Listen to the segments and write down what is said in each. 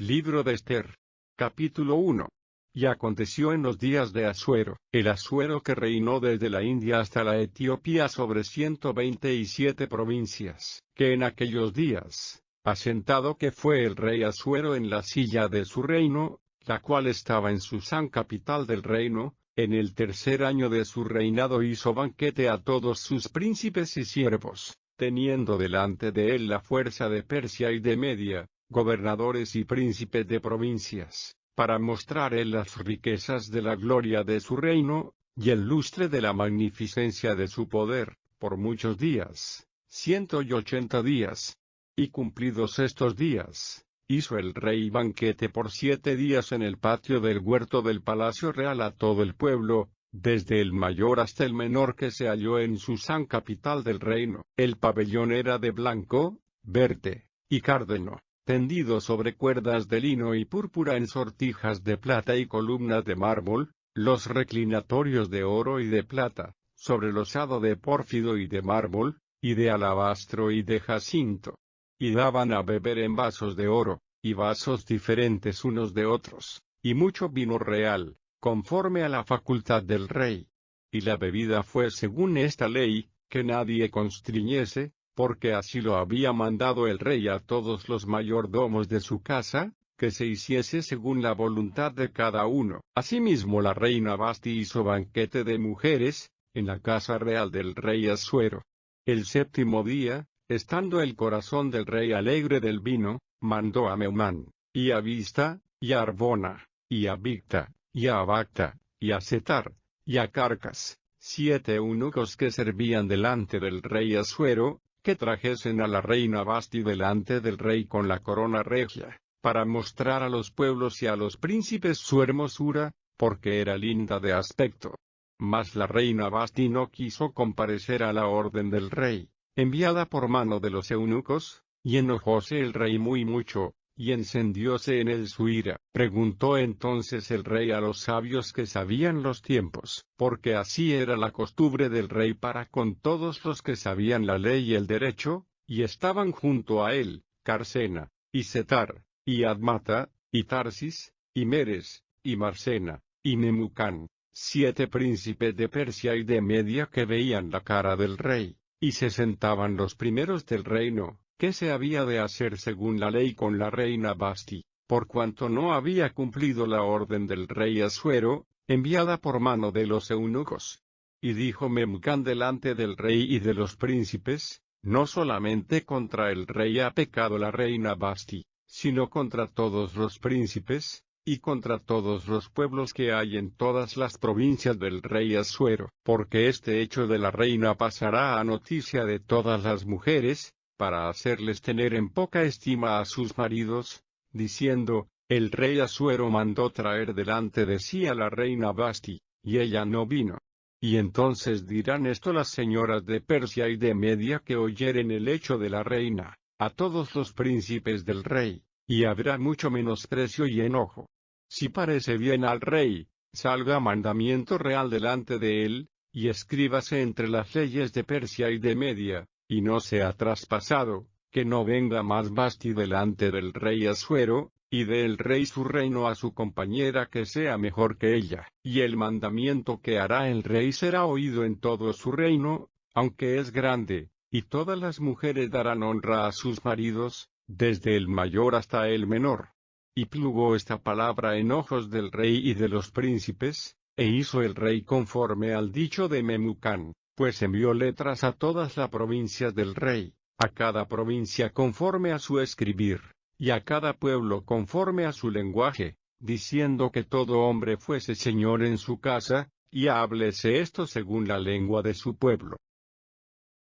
Libro de Ester. Capítulo 1. Y aconteció en los días de Asuero, el Asuero que reinó desde la India hasta la Etiopía sobre 127 provincias, que en aquellos días, asentado que fue el rey Asuero en la silla de su reino, la cual estaba en Susán capital del reino, en el tercer año de su reinado hizo banquete a todos sus príncipes y siervos, teniendo delante de él la fuerza de Persia y de Media, gobernadores y príncipes de provincias, para mostrar él las riquezas de la gloria de su reino, y el lustre de la magnificencia de su poder, por muchos días, 180 días. Y cumplidos estos días, hizo el rey banquete por 7 días en el patio del huerto del palacio real a todo el pueblo, desde el mayor hasta el menor que se halló en Susán capital del reino. El pabellón era de blanco, verde, y cárdeno, tendido sobre cuerdas de lino y púrpura en sortijas de plata y columnas de mármol, los reclinatorios de oro y de plata, sobre losado de pórfido y de mármol, y de alabastro y de jacinto. Y daban a beber en vasos de oro, y vasos diferentes unos de otros, y mucho vino real, conforme a la facultad del rey. Y la bebida fue según esta ley, que nadie constriñese, porque así lo había mandado el rey a todos los mayordomos de su casa, que se hiciese según la voluntad de cada uno. Asimismo la reina Vasti hizo banquete de mujeres, en la casa real del rey Asuero. El séptimo día, estando el corazón del rey alegre del vino, mandó a Meumán, y a Vista, y a Arbona, y a Bigta, y a Abacta, y a Setar, y a Carcas, 7 eunucos que servían delante del rey Asuero, que trajesen a la reina Vasti delante del rey con la corona regia, para mostrar a los pueblos y a los príncipes su hermosura, porque era linda de aspecto. Mas la reina Vasti no quiso comparecer a la orden del rey, enviada por mano de los eunucos, y enojóse el rey muy mucho, y encendióse en él su ira. Preguntó entonces el rey a los sabios que sabían los tiempos, porque así era la costumbre del rey para con todos los que sabían la ley y el derecho, y estaban junto a él, Carcena, y Setar, y Admata, y Tarsis, y Meres, y Marsena, y Memucán, 7 príncipes de Persia y de Media que veían la cara del rey, y se sentaban los primeros del reino, que se había de hacer según la ley con la reina Vasti, por cuanto no había cumplido la orden del rey Asuero, enviada por mano de los eunucos. Y dijo Memucán delante del rey y de los príncipes, no solamente contra el rey ha pecado la reina Vasti, sino contra todos los príncipes, y contra todos los pueblos que hay en todas las provincias del rey Asuero, porque este hecho de la reina pasará a noticia de todas las mujeres, para hacerles tener en poca estima a sus maridos, diciendo, el rey Asuero mandó traer delante de sí a la reina Vasti, y ella no vino. Y entonces dirán esto las señoras de Persia y de Media que oyeren el hecho de la reina, a todos los príncipes del rey, y habrá mucho menosprecio y enojo. Si parece bien al rey, salga mandamiento real delante de él, y escríbase entre las leyes de Persia y de Media, y no sea traspasado, que no venga más Vasti delante del rey Asuero, y dé el rey su reino a su compañera que sea mejor que ella. Y el mandamiento que hará el rey será oído en todo su reino, aunque es grande, y todas las mujeres darán honra a sus maridos, desde el mayor hasta el menor. Y plugó esta palabra en ojos del rey y de los príncipes, e hizo el rey conforme al dicho de Memucán, pues envió letras a todas las provincias del rey, a cada provincia conforme a su escribir, y a cada pueblo conforme a su lenguaje, diciendo que todo hombre fuese señor en su casa, y háblese esto según la lengua de su pueblo.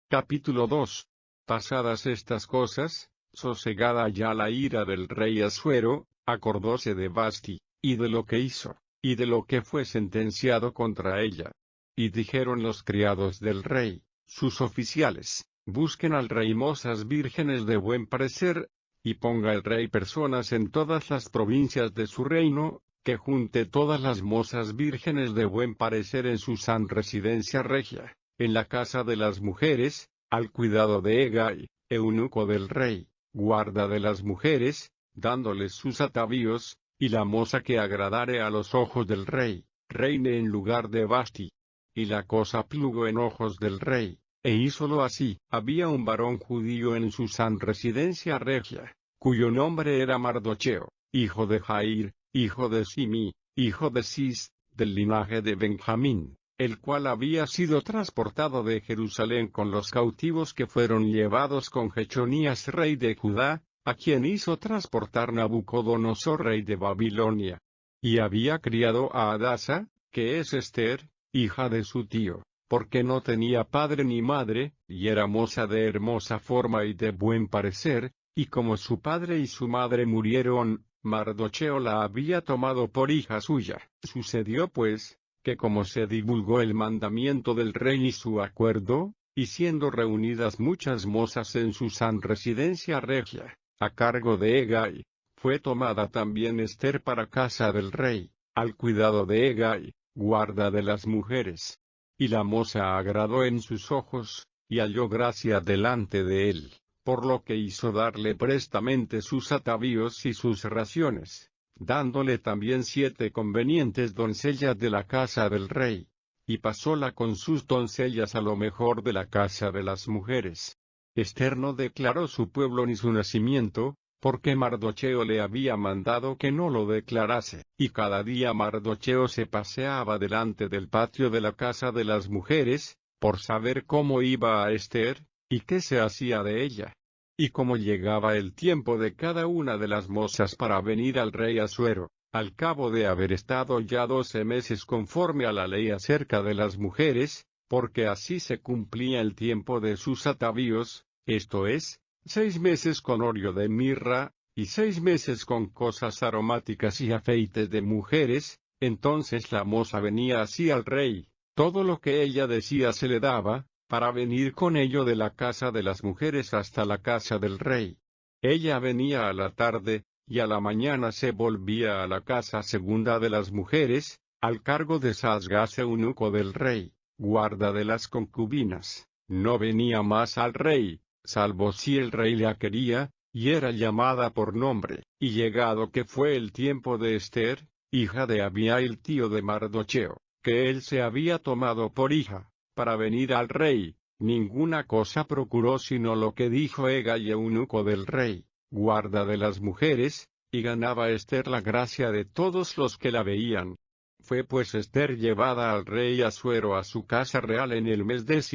Capítulo 2. Pasadas estas cosas, sosegada ya la ira del rey Asuero, acordóse de Vasti, y de lo que hizo, y de lo que fue sentenciado contra ella. Y dijeron los criados del rey, sus oficiales, busquen al rey mozas vírgenes de buen parecer, y ponga el rey personas en todas las provincias de su reino, que junte todas las mozas vírgenes de buen parecer en su san residencia regia, en la casa de las mujeres, al cuidado de Hegai, eunuco del rey, guarda de las mujeres, dándole sus atavíos, y la moza que agradare a los ojos del rey, reine en lugar de Vasti. Y la cosa plugo en ojos del rey, e hízolo así. Había un varón judío en Susán residencia regia, cuyo nombre era Mardocheo, hijo de Jair, hijo de Simi, hijo de Cis, del linaje de Benjamín, el cual había sido transportado de Jerusalén con los cautivos que fueron llevados con Jechonías rey de Judá, a quien hizo transportar Nabucodonosor rey de Babilonia. Y había criado a Hadasa, que es Esther, hija de su tío, porque no tenía padre ni madre, y era moza de hermosa forma y de buen parecer, y como su padre y su madre murieron, Mardocheo la había tomado por hija suya. Sucedió pues, que como se divulgó el mandamiento del rey y su acuerdo, y siendo reunidas muchas mozas en Susán residencia regia, a cargo de Hegai, fue tomada también Esther para casa del rey, al cuidado de Hegai, guarda de las mujeres. Y la moza agradó en sus ojos, y halló gracia delante de él, por lo que hizo darle prestamente sus atavíos y sus raciones, dándole también 7 convenientes doncellas de la casa del rey, y pasóla con sus doncellas a lo mejor de la casa de las mujeres. Esther no declaró su pueblo ni su nacimiento, porque Mardocheo le había mandado que no lo declarase, y cada día Mardocheo se paseaba delante del patio de la casa de las mujeres, por saber cómo iba a Esther, y qué se hacía de ella. Y como llegaba el tiempo de cada una de las mozas para venir al rey Asuero, al cabo de haber estado ya 12 meses conforme a la ley acerca de las mujeres, porque así se cumplía el tiempo de sus atavíos, esto es, 6 meses con óleo de mirra, y 6 meses con cosas aromáticas y afeites de mujeres, entonces la moza venía así al rey, todo lo que ella decía se le daba, para venir con ello de la casa de las mujeres hasta la casa del rey. Ella venía a la tarde, y a la mañana se volvía a la casa segunda de las mujeres, al cargo de Sasgaz eunuco del rey, guarda de las concubinas. No venía más al rey, salvo si el rey la quería, y era llamada por nombre. Y llegado que fue el tiempo de Esther, hija de Abihail tío de Mardocheo, que él se había tomado por hija, para venir al rey, ninguna cosa procuró sino lo que dijo Hegai eunuco del rey, guarda de las mujeres, y ganaba Esther la gracia de todos los que la veían. Fue pues Esther llevada al rey Asuero a su casa real en el mes 10,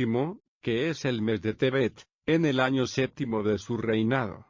que es el mes de Tebet, en el año 7 de su reinado.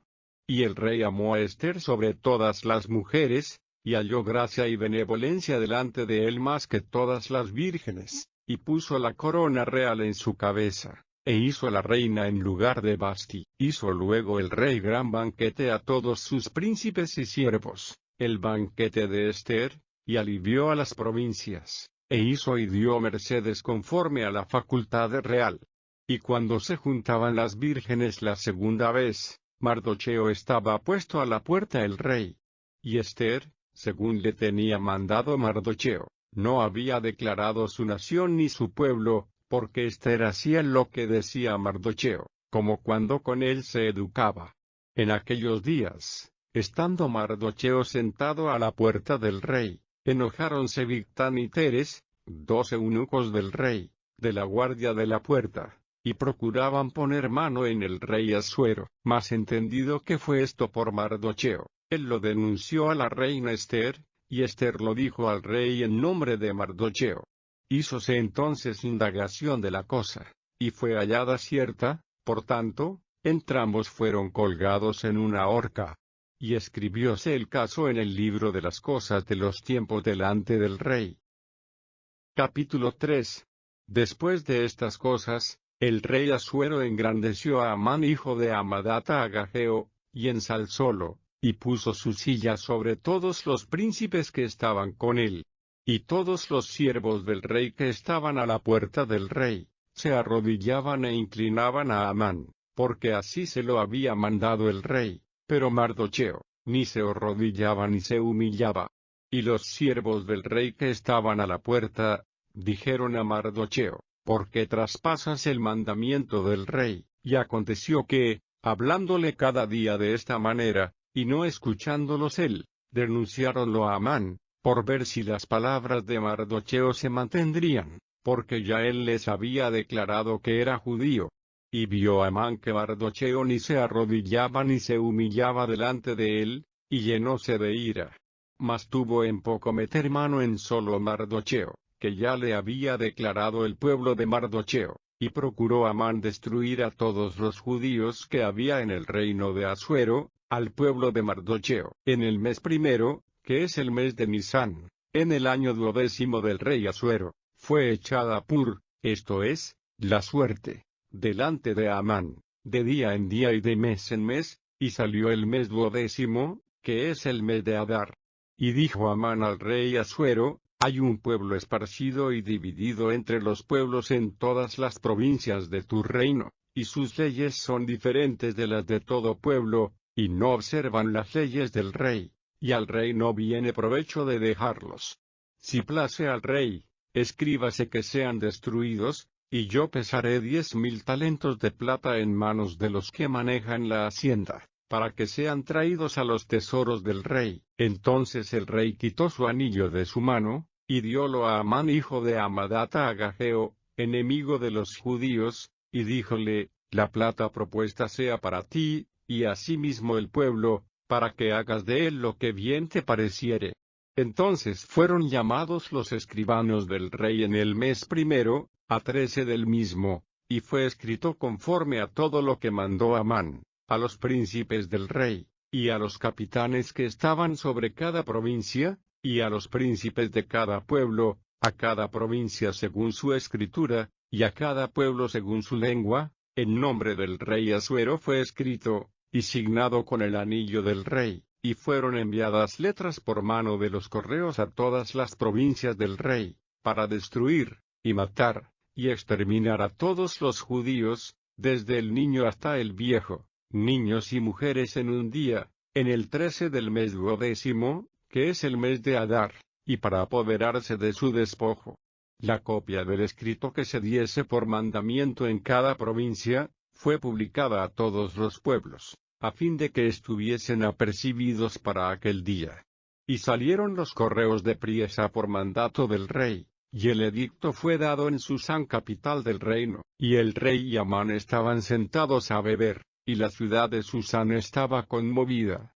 Y el rey amó a Esther sobre todas las mujeres, y halló gracia y benevolencia delante de él más que todas las vírgenes, y puso la corona real en su cabeza, e hizo la reina en lugar de Vasti. Hizo luego el rey gran banquete a todos sus príncipes y siervos, el banquete de Esther, y alivió a las provincias, e hizo y dio mercedes conforme a la facultad real. Y cuando se juntaban las vírgenes la segunda vez, Mardocheo estaba puesto a la puerta el rey. Y Esther, según le tenía mandado Mardocheo, no había declarado su nación ni su pueblo, porque Esther hacía lo que decía Mardocheo, como cuando con él se educaba. En aquellos días, estando Mardocheo sentado a la puerta del rey, enojáronse Bigtán y Teres, 2 eunucos del rey, de la guardia de la puerta, y procuraban poner mano en el rey Asuero. Mas entendido que fue esto por Mardocheo, él lo denunció a la reina Esther, y Esther lo dijo al rey en nombre de Mardocheo. Hízose entonces indagación de la cosa, y fue hallada cierta, por tanto, entrambos fueron colgados en una horca. Y escribióse el caso en el libro de las cosas de los tiempos delante del rey. Capítulo 3. Después de estas cosas, el rey Asuero engrandeció a Amán hijo de Amadata Agageo, y ensalzólo, y puso su silla sobre todos los príncipes que estaban con él. Y todos los siervos del rey que estaban a la puerta del rey, se arrodillaban e inclinaban a Amán, porque así se lo había mandado el rey, pero Mardocheo, ni se arrodillaba ni se humillaba. Y los siervos del rey que estaban a la puerta, dijeron a Mardocheo, ¿por qué traspasas el mandamiento del rey? Y aconteció que, hablándole cada día de esta manera, y no escuchándolos él, denunciáronlo a Amán, por ver si las palabras de Mardocheo se mantendrían, porque ya él les había declarado que era judío. Y vio Amán que Mardocheo ni se arrodillaba ni se humillaba delante de él, y llenóse de ira. Mas tuvo en poco meter mano en solo Mardocheo, que ya le había declarado el pueblo de Mardocheo, y procuró Amán destruir a todos los judíos que había en el reino de Asuero, al pueblo de Mardocheo. En el mes primero, que es el mes de Nisán, en el año 12º del rey Asuero, fue echada Pur, esto es, la suerte, delante de Amán, de día en día y de mes en mes, y salió el mes 12º, que es el mes de Adar. Y dijo Amán al rey Asuero: hay un pueblo esparcido y dividido entre los pueblos en todas las provincias de tu reino, y sus leyes son diferentes de las de todo pueblo, y no observan las leyes del rey, y al rey no viene provecho de dejarlos. Si place al rey, escríbase que sean destruidos, y yo pesaré 10.000 talentos de plata en manos de los que manejan la hacienda, para que sean traídos a los tesoros del rey. Entonces el rey quitó su anillo de su mano, y diólo a Amán hijo de Amadata Agageo, enemigo de los judíos, y díjole: la plata propuesta sea para ti, y asimismo el pueblo, para que hagas de él lo que bien te pareciere. Entonces fueron llamados los escribanos del rey en el mes primero, a 13 del mismo, y fue escrito conforme a todo lo que mandó Amán, a los príncipes del rey, y a los capitanes que estaban sobre cada provincia, y a los príncipes de cada pueblo, a cada provincia según su escritura, y a cada pueblo según su lengua, en nombre del rey Asuero fue escrito, y signado con el anillo del rey, y fueron enviadas letras por mano de los correos a todas las provincias del rey, para destruir, y matar, y exterminar a todos los judíos, desde el niño hasta el viejo, niños y mujeres en un día, en el 13 del mes 12º, que es el mes de Adar, y para apoderarse de su despojo. La copia del escrito que se diese por mandamiento en cada provincia, fue publicada a todos los pueblos, a fin de que estuviesen apercibidos para aquel día. Y salieron los correos de priesa por mandato del rey, y el edicto fue dado en Susán capital del reino, y el rey y Amán estaban sentados a beber, y la ciudad de Susán estaba conmovida.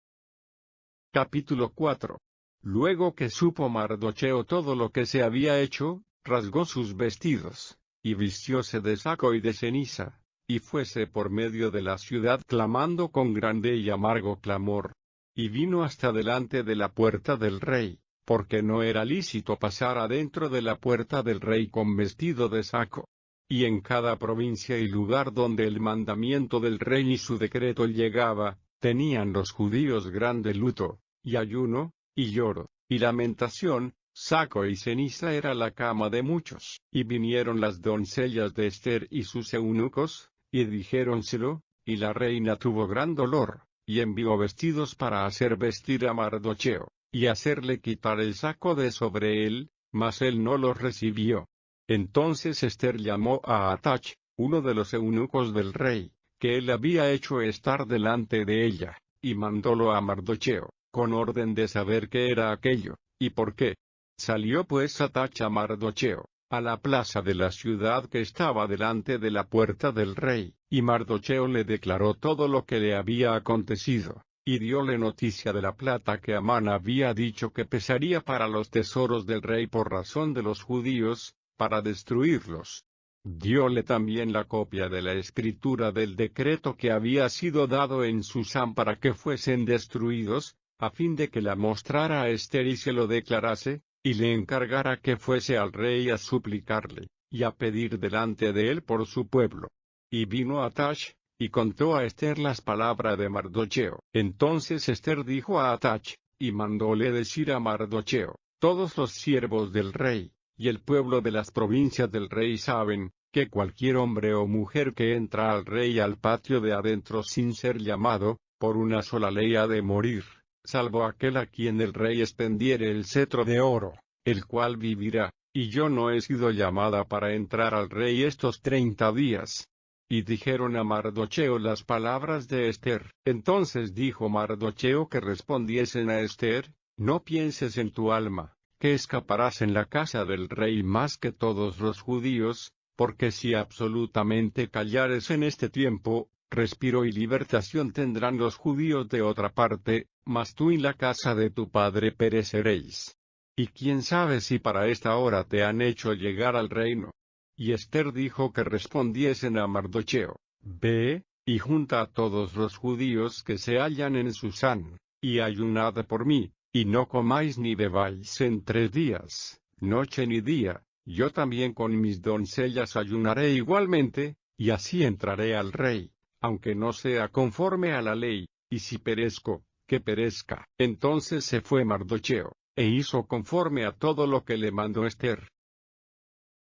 Capítulo 4. Luego que supo Mardocheo todo lo que se había hecho, rasgó sus vestidos, y vistióse de saco y de ceniza, y fuese por medio de la ciudad clamando con grande y amargo clamor. Y vino hasta delante de la puerta del rey, porque no era lícito pasar adentro de la puerta del rey con vestido de saco. Y en cada provincia y lugar donde el mandamiento del rey y su decreto llegaba, tenían los judíos grande luto, y ayuno, y lloro, y lamentación. Saco y ceniza era la cama de muchos. Y vinieron las doncellas de Ester y sus eunucos, y dijéronselo, y la reina tuvo gran dolor, y envió vestidos para hacer vestir a Mardocheo, y hacerle quitar el saco de sobre él, mas él no los recibió. Entonces Ester llamó a Atach, uno de los eunucos del rey, que él había hecho estar delante de ella, y mandólo a Mardocheo, con orden de saber qué era aquello, y por qué. Salió pues Atach a Mardocheo, a la plaza de la ciudad que estaba delante de la puerta del rey, y Mardocheo le declaró todo lo que le había acontecido, y dióle noticia de la plata que Amán había dicho que pesaría para los tesoros del rey por razón de los judíos, para destruirlos. Dióle también la copia de la escritura del decreto que había sido dado en Susán para que fuesen destruidos, a fin de que la mostrara a Ester y se lo declarase, y le encargara que fuese al rey a suplicarle, y a pedir delante de él por su pueblo. Y vino Atach, y contó a Ester las palabras de Mardocheo. Entonces Ester dijo a Atach, y mandóle decir a Mardocheo: todos los siervos del rey, y el pueblo de las provincias del rey saben, que cualquier hombre o mujer que entra al rey al patio de adentro sin ser llamado, por una sola ley ha de morir, salvo aquel a quien el rey extendiere el cetro de oro, el cual vivirá, y yo no he sido llamada para entrar al rey estos 30 días. y dijeron a Mardocheo las palabras de Ester. Entonces dijo Mardocheo que respondiesen a Ester: no pienses en tu alma, que escaparás en la casa del rey más que todos los judíos, porque si absolutamente callares en este tiempo, respiro y libertación tendrán los judíos de otra parte, mas tú y la casa de tu padre pereceréis. Y quién sabe si para esta hora te han hecho llegar al reino. Y Ester dijo que respondiesen a Mardocheo: ve, y junta a todos los judíos que se hallan en Susán, y ayunad por mí, y no comáis ni bebáis en 3 días, noche ni día. Yo también con mis doncellas ayunaré igualmente, y así entraré al rey, aunque no sea conforme a la ley, y si perezco, que perezca. Entonces se fue Mardocheo, e hizo conforme a todo lo que le mandó Ester.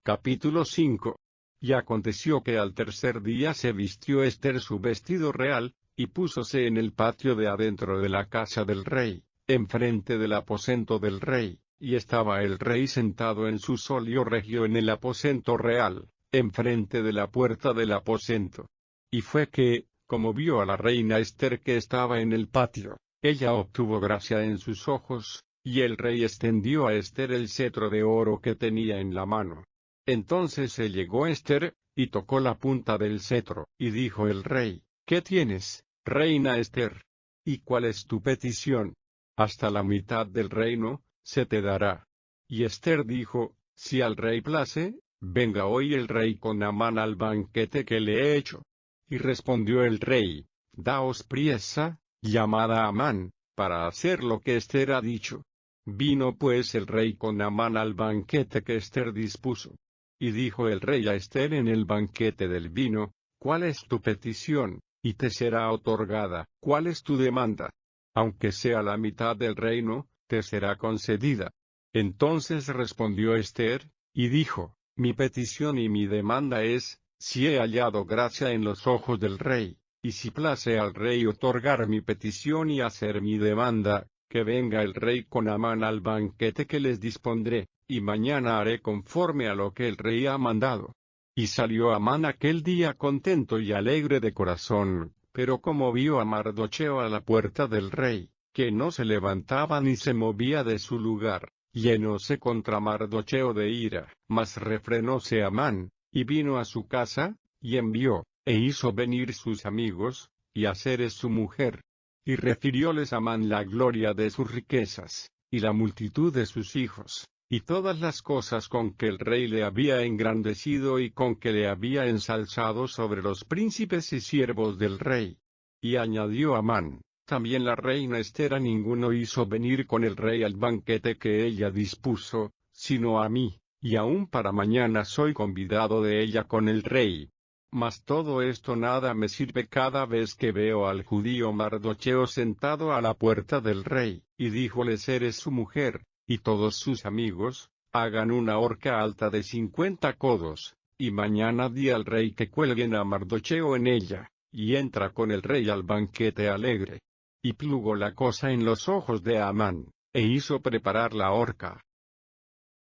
Capítulo 5. Y aconteció que al tercer día se vistió Ester su vestido real, y púsose en el patio de adentro de la casa del rey, enfrente del aposento del rey, y estaba el rey sentado en su solio regio en el aposento real, enfrente de la puerta del aposento. Y fue que, como vio a la reina Ester que estaba en el patio, ella obtuvo gracia en sus ojos, y el rey extendió a Ester el cetro de oro que tenía en la mano. Entonces se llegó Ester, y tocó la punta del cetro, y dijo el rey: ¿qué tienes, reina Ester? ¿Y cuál es tu petición? Hasta la mitad del reino se te dará. Y Ester dijo: si al rey place, venga hoy el rey con Amán al banquete que le he hecho. Y respondió el rey: daos priesa, llamad a Amán, para hacer lo que Ester ha dicho. Vino pues el rey con Amán al banquete que Ester dispuso. Y dijo el rey a Ester en el banquete del vino: ¿cuál es tu petición? Y te será otorgada. ¿Cuál es tu demanda? Aunque sea la mitad del reino, te será concedida. Entonces respondió Ester, y dijo: mi petición y mi demanda es, si he hallado gracia en los ojos del rey, y si place al rey otorgar mi petición y hacer mi demanda, que venga el rey con Amán al banquete que les dispondré, y mañana haré conforme a lo que el rey ha mandado. Y salió Amán aquel día contento y alegre de corazón, pero como vio a Mardocheo a la puerta del rey, que no se levantaba ni se movía de su lugar, llenóse contra Mardocheo de ira, mas refrenóse Amán, y vino a su casa, y envió, e hizo venir sus amigos, y a Zeres su mujer. Y refirióles Amán la gloria de sus riquezas, y la multitud de sus hijos, y todas las cosas con que el rey le había engrandecido y con que le había ensalzado sobre los príncipes y siervos del rey. Y añadió Amán: también la reina Ester a ninguno hizo venir con el rey al banquete que ella dispuso, sino a mí, y aún para mañana soy convidado de ella con el rey. Mas todo esto nada me sirve cada vez que veo al judío Mardocheo sentado a la puerta del rey. Y díjole Zeres su mujer, y todos sus amigos: hagan una horca alta de 50 codos, y mañana di al rey que cuelguen a Mardocheo en ella, y entra con el rey al banquete alegre. Y plugo la cosa en los ojos de Amán, e hizo preparar la horca.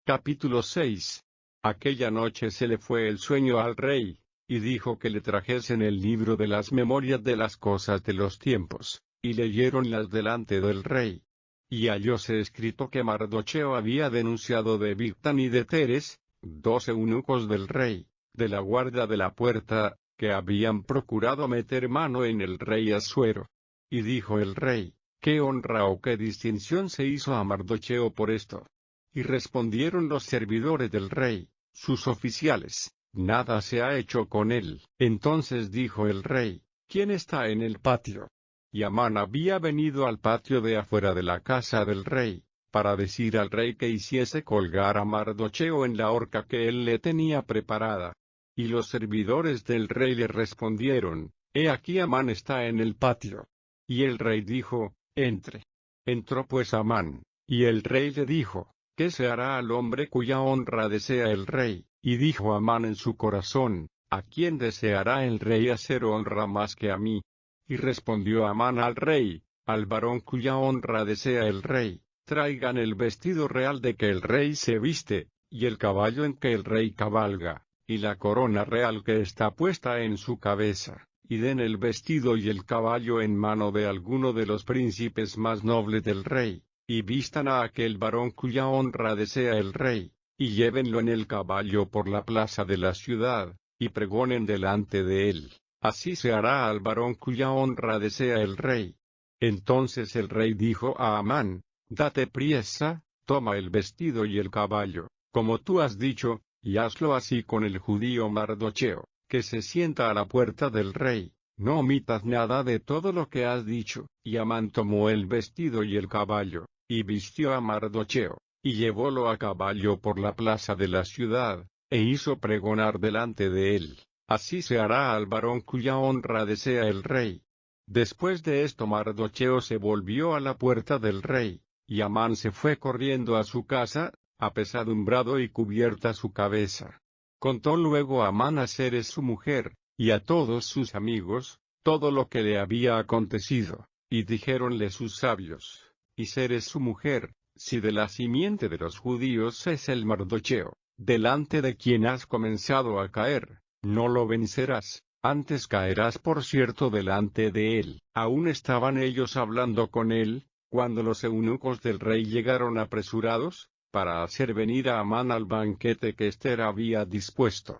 Capítulo 6. Aquella noche se le fue el sueño al rey, y dijo que le trajesen el libro de las memorias de las cosas de los tiempos, y leyeronlas delante del rey. Y hallóse escrito que Mardocheo había denunciado de Bigtán y de Teres, 2 eunucos del rey, de la guarda de la puerta, que habían procurado meter mano en el rey Asuero. Y dijo el rey: ¿qué honra o qué distinción se hizo a Mardocheo por esto? Y respondieron los servidores del rey, sus oficiales: nada se ha hecho con él. Entonces dijo el rey: ¿quién está en el patio? Y Amán había venido al patio de afuera de la casa del rey, para decir al rey que hiciese colgar a Mardocheo en la horca que él le tenía preparada. Y los servidores del rey le respondieron: he aquí Amán está en el patio. Y el rey dijo: entre. Entró pues Amán, y el rey le dijo: ¿qué se hará al hombre cuya honra desea el rey? Y dijo Amán en su corazón: ¿a quién deseará el rey hacer honra más que a mí? Y respondió Amán al rey: al varón cuya honra desea el rey, traigan el vestido real de que el rey se viste, y el caballo en que el rey cabalga, y la corona real que está puesta en su cabeza, y den el vestido y el caballo en mano de alguno de los príncipes más nobles del rey, y vistan a aquel varón cuya honra desea el rey, y llévenlo en el caballo por la plaza de la ciudad, y pregonen delante de él, así se hará al varón cuya honra desea el rey. Entonces el rey dijo a Amán, date priesa, toma el vestido y el caballo, como tú has dicho, y hazlo así con el judío Mardocheo, que se sienta a la puerta del rey, no omitas nada de todo lo que has dicho. Y Amán tomó el vestido y el caballo, y vistió a Mardocheo, y llevólo a caballo por la plaza de la ciudad, e hizo pregonar delante de él, así se hará al varón cuya honra desea el rey. Después de esto Mardocheo se volvió a la puerta del rey, y Amán se fue corriendo a su casa, apesadumbrado y cubierta su cabeza. Contó luego Amán a Zeres su mujer, y a todos sus amigos, todo lo que le había acontecido, y dijéronle sus sabios, y Zeres su mujer, si de la simiente de los judíos es el Mardocheo, delante de quien has comenzado a caer, no lo vencerás, antes caerás por cierto delante de él. Aún estaban ellos hablando con él, cuando los eunucos del rey llegaron apresurados, para hacer venir a Amán al banquete que Ester había dispuesto.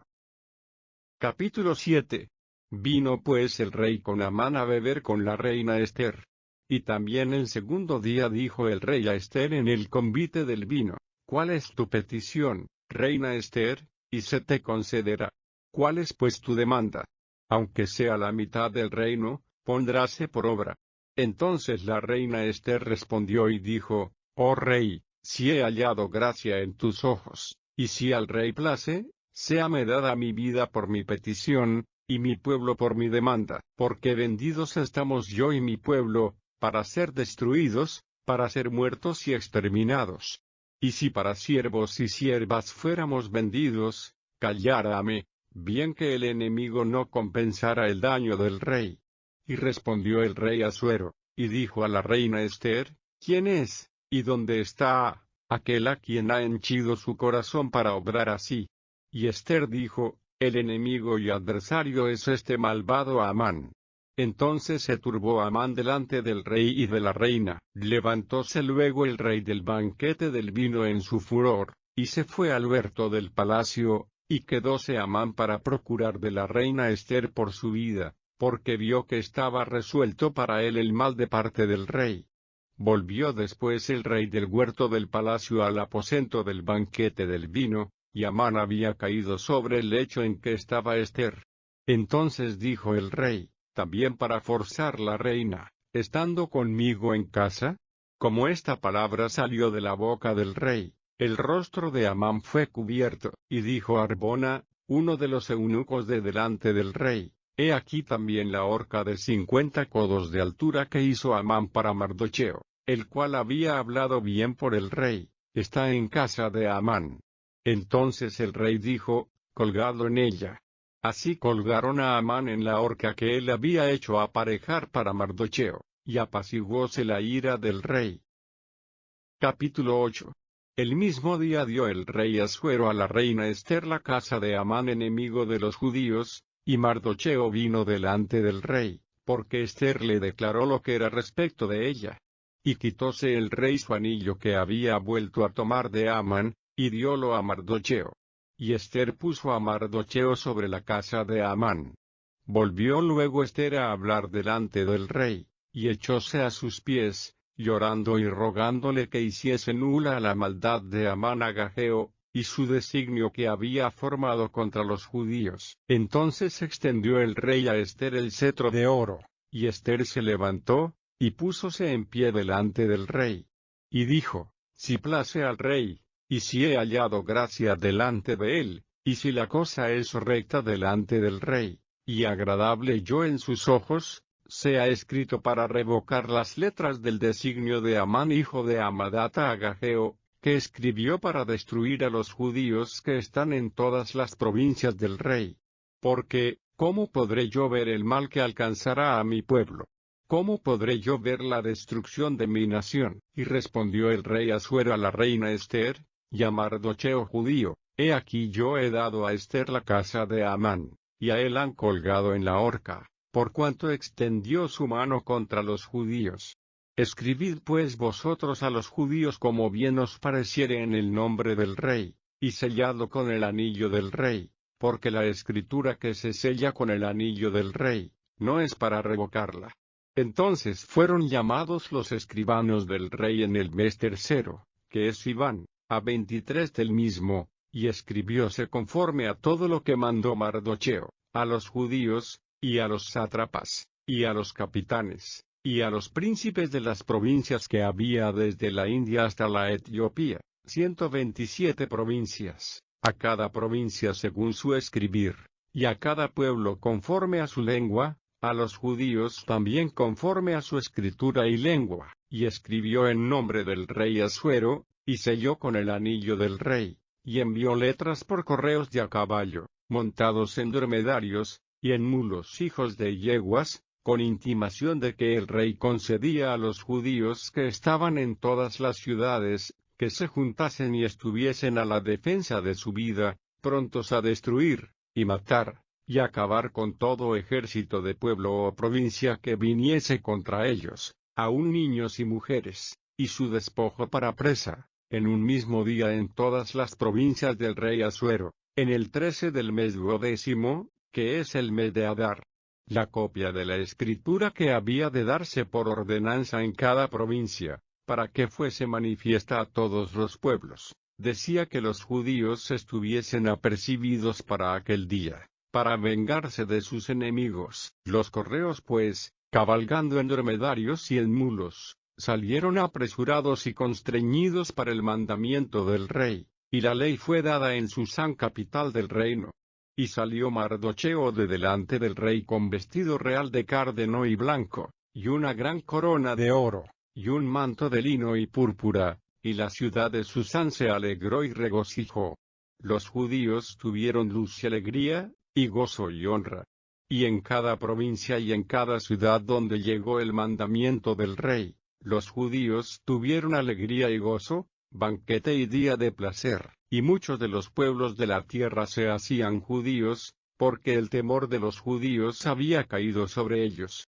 Capítulo 7. Vino pues el rey con Amán a beber con la reina Ester. Y también el segundo día dijo el rey a Ester en el convite del vino, ¿cuál es tu petición, reina Ester? Y se te concederá. ¿Cuál es pues tu demanda? Aunque sea la mitad del reino, pondráse por obra. Entonces la reina Ester respondió y dijo, oh rey, si he hallado gracia en tus ojos, y si al rey place, séame dada mi vida por mi petición, y mi pueblo por mi demanda, porque vendidos estamos yo y mi pueblo, para ser destruidos, para ser muertos y exterminados. Y si para siervos y siervas fuéramos vendidos, callárame, bien que el enemigo no compensara el daño del rey. Y respondió el rey Asuero, y dijo a la reina Ester, ¿quién es, y dónde está aquel a quien ha henchido su corazón para obrar así? Y Ester dijo, el enemigo y adversario es este malvado Amán. Entonces se turbó Amán delante del rey y de la reina. Levantóse luego el rey del banquete del vino en su furor, y se fue al huerto del palacio, y quedóse Amán para procurar de la reina Ester por su vida, porque vio que estaba resuelto para él el mal de parte del rey. Volvió después el rey del huerto del palacio al aposento del banquete del vino, y Amán había caído sobre el lecho en que estaba Ester. Entonces dijo el rey, también para forzar la reina, estando conmigo en casa. Como esta palabra salió de la boca del rey, el rostro de Amán fue cubierto, y dijo Arbona, uno de los eunucos de delante del rey, he aquí también la horca de 50 codos de altura que hizo Amán para Mardocheo, el cual había hablado bien por el rey, está en casa de Amán. Entonces el rey dijo, colgadlo en ella. Así colgaron a Amán en la horca que él había hecho aparejar para Mardocheo, y apaciguóse la ira del rey. Capítulo 8. El mismo día dio el rey Asuero a la reina Ester la casa de Amán enemigo de los judíos, y Mardocheo vino delante del rey, porque Ester le declaró lo que era respecto de ella. Y quitóse el rey su anillo que había vuelto a tomar de Amán, y diólo a Mardocheo. Y Ester puso a Mardocheo sobre la casa de Amán. Volvió luego Ester a hablar delante del rey, y echóse a sus pies, llorando y rogándole que hiciese nula la maldad de Amán Agageo, y su designio que había formado contra los judíos. Entonces extendió el rey a Ester el cetro de oro, y Ester se levantó, y púsose en pie delante del rey. Y dijo, si place al rey, y si he hallado gracia delante de él, y si la cosa es recta delante del rey, y agradable yo en sus ojos, sea escrito para revocar las letras del designio de Amán hijo de Amadata Agageo, que escribió para destruir a los judíos que están en todas las provincias del rey. Porque, ¿cómo podré yo ver el mal que alcanzará a mi pueblo? ¿Cómo podré yo ver la destrucción de mi nación? Y respondió el rey Asuero a la reina Ester, y a Mardocheo judío, He aquí yo he dado a Ester la casa de Amán, y a él han colgado en la horca, por cuanto extendió su mano contra los judíos. Escribid pues vosotros a los judíos como bien os pareciere en el nombre del rey, y selladlo con el anillo del rey, porque la escritura que se sella con el anillo del rey, no es para revocarla. Entonces fueron llamados los escribanos del rey en el mes tercero, que es Sivan, a 23 del mismo, y escribióse conforme a todo lo que mandó Mardocheo, a los judíos, y a los sátrapas, y a los capitanes, y a los príncipes de las provincias que había desde la India hasta la Etiopía, 127 provincias, a cada provincia según su escribir, y a cada pueblo conforme a su lengua, a los judíos también conforme a su escritura y lengua, y escribió en nombre del rey Asuero, y selló con el anillo del rey, y envió letras por correos de a caballo, montados en dromedarios, y en mulos hijos de yeguas, con intimación de que el rey concedía a los judíos que estaban en todas las ciudades, que se juntasen y estuviesen a la defensa de su vida, prontos a destruir, y matar, y acabar con todo ejército de pueblo o provincia que viniese contra ellos, aun niños y mujeres, y su despojo para presa, en un mismo día en todas las provincias del rey Asuero, en el 13 del mes 12º, que es el mes de Adar. La copia de la escritura que había de darse por ordenanza en cada provincia, para que fuese manifiesta a todos los pueblos, decía que los judíos estuviesen apercibidos para aquel día, para vengarse de sus enemigos. Los correos pues, cabalgando en dromedarios y en mulos, salieron apresurados y constreñidos para el mandamiento del rey, y la ley fue dada en Susán capital del reino. Y salió Mardocheo de delante del rey con vestido real de cárdeno y blanco, y una gran corona de oro, y un manto de lino y púrpura, y la ciudad de Susán se alegró y regocijó. Los judíos tuvieron luz y alegría, y gozo y honra. Y en cada provincia y en cada ciudad donde llegó el mandamiento del rey, los judíos tuvieron alegría y gozo, banquete y día de placer, y muchos de los pueblos de la tierra se hacían judíos, porque el temor de los judíos había caído sobre ellos.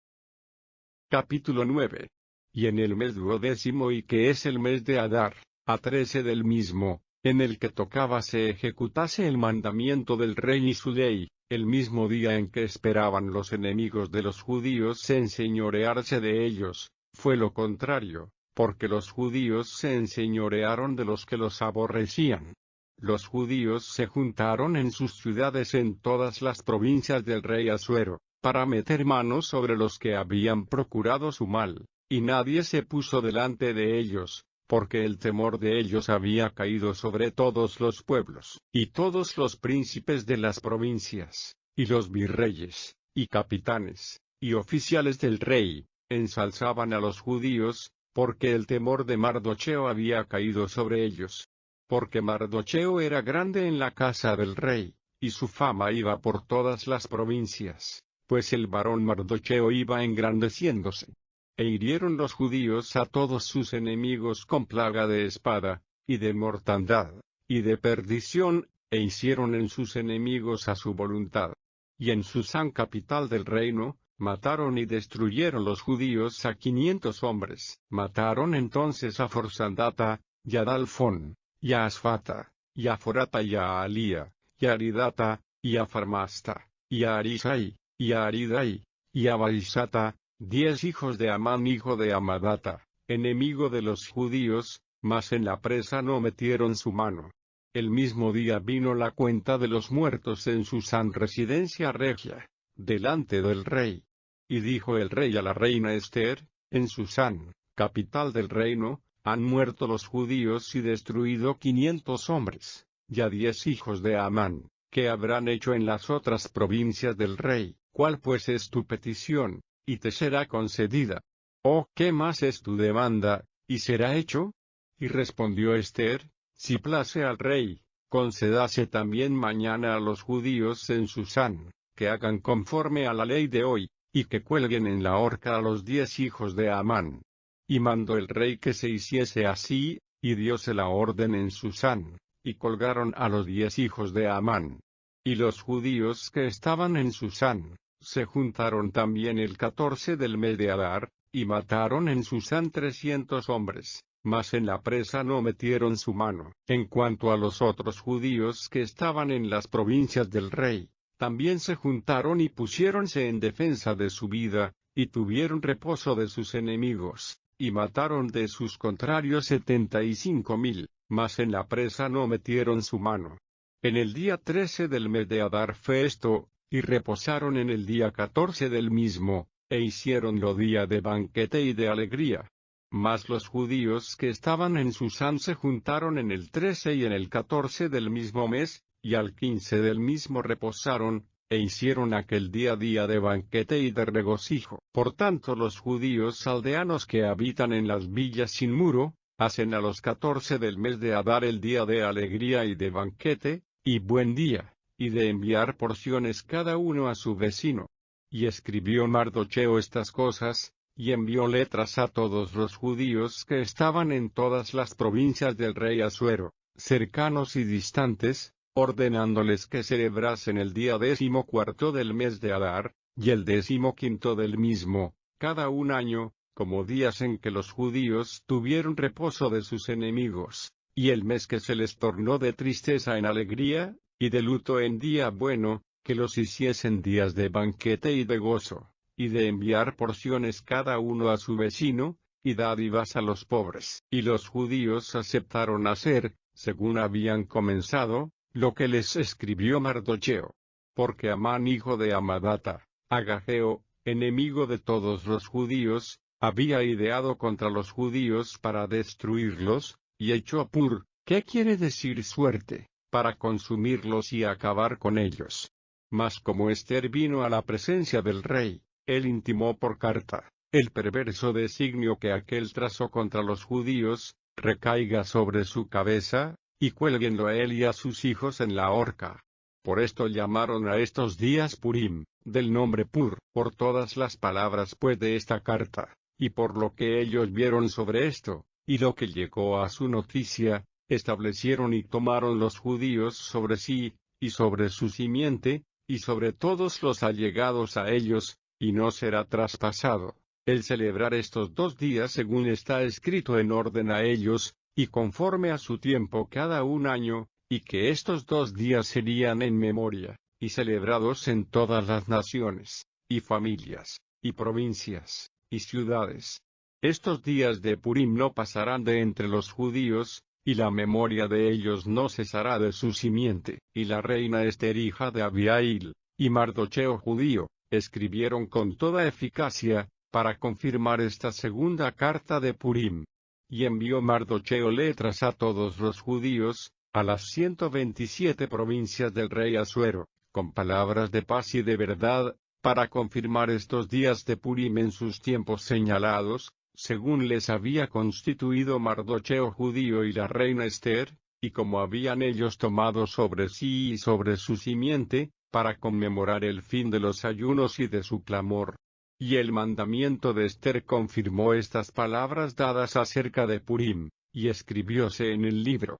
Capítulo 9. Y en el mes 12º y que es el mes de Adar, a 13 del mismo, en el que tocaba se ejecutase el mandamiento del rey y su ley, el mismo día en que esperaban los enemigos de los judíos enseñorearse de ellos, fue lo contrario, porque los judíos se enseñorearon de los que los aborrecían. Los judíos se juntaron en sus ciudades en todas las provincias del rey Asuero, para meter mano sobre los que habían procurado su mal, y nadie se puso delante de ellos, porque el temor de ellos había caído sobre todos los pueblos, y todos los príncipes de las provincias, y los virreyes, y capitanes, y oficiales del rey, ensalzaban a los judíos, porque el temor de Mardocheo había caído sobre ellos. Porque Mardocheo era grande en la casa del rey, y su fama iba por todas las provincias, pues el varón Mardocheo iba engrandeciéndose. E hirieron los judíos a todos sus enemigos con plaga de espada, y de mortandad, y de perdición, e hicieron en sus enemigos a su voluntad. Y en Susán capital del reino, mataron y destruyeron los judíos a 500 hombres. Mataron entonces a Forsandata, y a Dalfón, y a Asfata, y a Forata y a Alía, y a Aridata, y a Farmasta, y a Arisai, y a Aridai, y a Baisata, 10 hijos de Amán hijo de Amadata, enemigo de los judíos, mas en la presa no metieron su mano. El mismo día vino la cuenta de los muertos en Susán residencia regia, delante del rey. Y dijo el rey a la reina Ester, en Susán, capital del reino, han muerto los judíos y destruido 500 hombres, y a 10 hijos de Amán, ¿qué habrán hecho en las otras provincias del rey? ¿Cuál pues es tu petición? Y te será concedida. ¿Oh, qué más es tu demanda, y será hecho? Y respondió Ester, si place al rey, concedase también mañana a los judíos en Susán, que hagan conforme a la ley de hoy, y que cuelguen en la horca a los 10 hijos de Amán. Y mandó el rey que se hiciese así, y dióse la orden en Susán, y colgaron a los 10 hijos de Amán. Y los judíos que estaban en Susán, se juntaron también el 14 del mes de Adar, y mataron en Susán 300 hombres, mas en la presa no metieron su mano. En cuanto a los otros judíos que estaban en las provincias del rey, también se juntaron y pusiéronse en defensa de su vida, y tuvieron reposo de sus enemigos, y mataron de sus contrarios 75,000, mas en la presa no metieron su mano. En el día 13 del mes de Adar fue esto, y reposaron en el día 14 del mismo, e hicieronlo día de banquete y de alegría. Mas los judíos que estaban en Susán se juntaron en el 13 y en el 14 del mismo mes, y al 15 del mismo reposaron, e hicieron aquel día día de banquete y de regocijo. Por tanto los judíos aldeanos que habitan en las villas sin muro, hacen a los 14 del mes de Adar el día de alegría y de banquete, y buen día, y de enviar porciones cada uno a su vecino. Y escribió Mardocheo estas cosas, y envió letras a todos los judíos que estaban en todas las provincias del rey Asuero, cercanos y distantes, ordenándoles que celebrasen el día 14 del mes de Adar, y el 15 del mismo, cada un año, como días en que los judíos tuvieron reposo de sus enemigos, y el mes que se les tornó de tristeza en alegría, y de luto en día bueno, que los hiciesen días de banquete y de gozo, y de enviar porciones cada uno a su vecino, y dádivas a los pobres. Y los judíos aceptaron hacer, según habían comenzado, lo que les escribió Mardocheo. Porque Amán hijo de Amadata, Agageo, enemigo de todos los judíos, había ideado contra los judíos para destruirlos, y echó a Pur, ¿qué quiere decir suerte?, para consumirlos y acabar con ellos. Mas como Ester vino a la presencia del rey, él intimó por carta, el perverso designio que aquel trazó contra los judíos, recaiga sobre su cabeza, y cuélguenlo a él y a sus hijos en la horca. Por esto llamaron a estos días Purim, del nombre Pur, por todas las palabras pues de esta carta, y por lo que ellos vieron sobre esto, y lo que llegó a su noticia, establecieron y tomaron los judíos sobre sí, y sobre su simiente, y sobre todos los allegados a ellos, y no será traspasado, el celebrar estos 2 días según está escrito en orden a ellos, y conforme a su tiempo cada un año, y que estos 2 días serían en memoria, y celebrados en todas las naciones, y familias, y provincias, y ciudades. Estos días de Purim no pasarán de entre los judíos, y la memoria de ellos no cesará de su simiente. Y la reina Ester hija de Abihail, y Mardocheo judío, escribieron con toda eficacia, para confirmar esta segunda carta de Purim. Y envió Mardocheo letras a todos los judíos, a las 127 provincias del rey Asuero, con palabras de paz y de verdad, para confirmar estos días de Purim en sus tiempos señalados, según les había constituido Mardocheo judío y la reina Ester, y como habían ellos tomado sobre sí y sobre su simiente, para conmemorar el fin de los ayunos y de su clamor. Y el mandamiento de Ester confirmó estas palabras dadas acerca de Purim, y escribióse en el libro.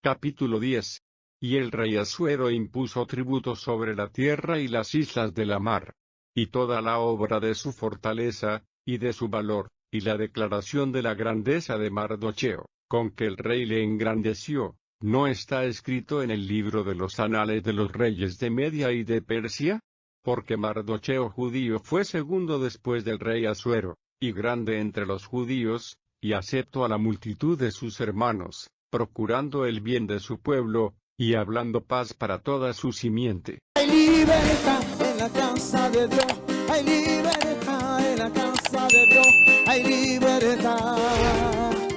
Capítulo 10. Y el rey Asuero impuso tributo sobre la tierra y las islas de la mar, y toda la obra de su fortaleza, y de su valor, y la declaración de la grandeza de Mardocheo, con que el rey le engrandeció, ¿no está escrito en el libro de los anales de los reyes de Media y de Persia? Porque Mardocheo judío fue segundo después del rey Asuero, y grande entre los judíos, y acepto a la multitud de sus hermanos, procurando el bien de su pueblo, y hablando paz para toda su simiente. Hay libertad en la casa de Dios, hay libertad en la casa de Dios, hay libertad.